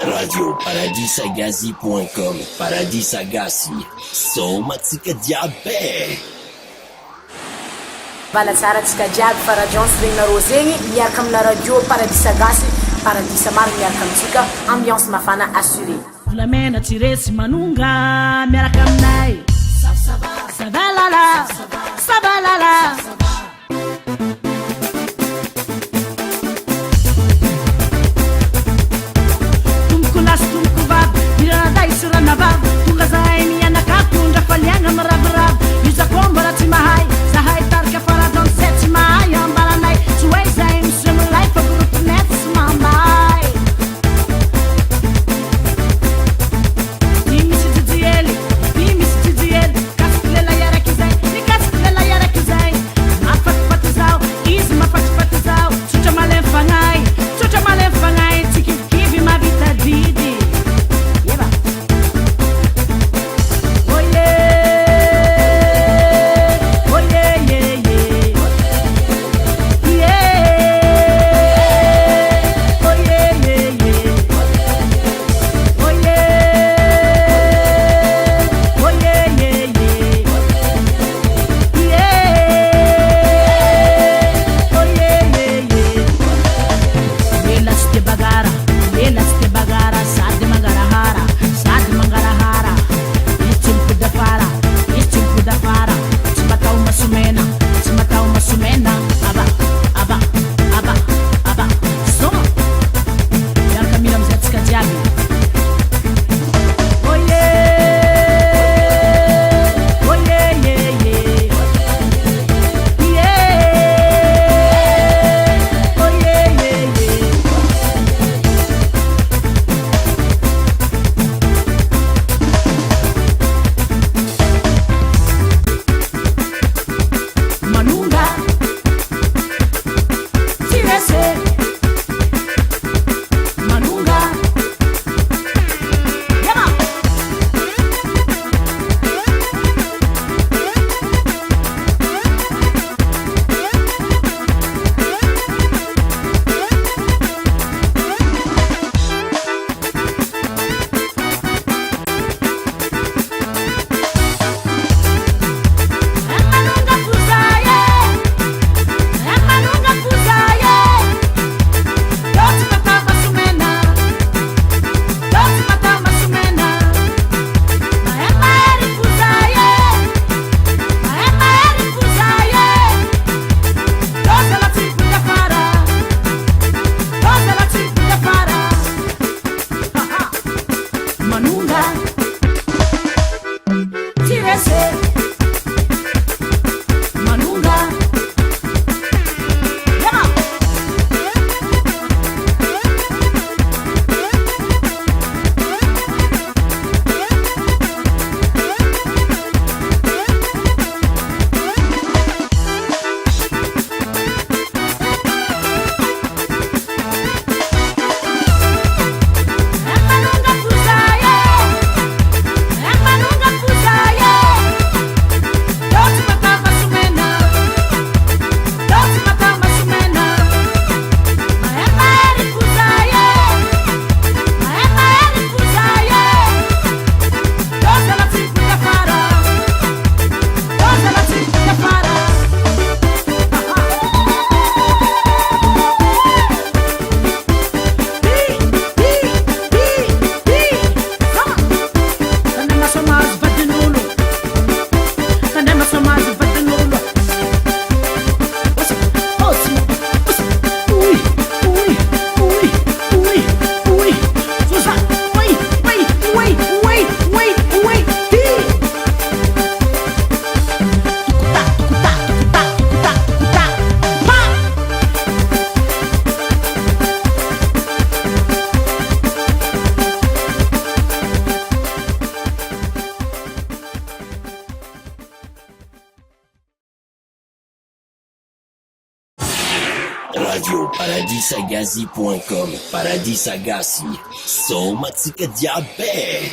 Radio paradisagazi.com. Paradis Agassi, somatsika jiaby. Valatsaratsika jiaby fa radio firenareo zegny miaraka amina radio Paradis Agassi, Paradis maro miaraka amitsika, ambiance mafana assuré. Volamena tsiresy manonga miaraka aminay. Savalala, savalala. Tunga zaini anakapunda falianga marabrab Yuza kombara timahai Zahai tarka paradon seti mahai Ambalanai Suweza imsum life of group nets mambai Dimi si tizieli Kaskulela yara kizai Ni kaskulela yara kizai Mafat patizao Izi mafat patizao Chucha malemfangai Tikivi mavita didi Radio paradisagazi.com. Paradis Agassi, somatsika jiaby.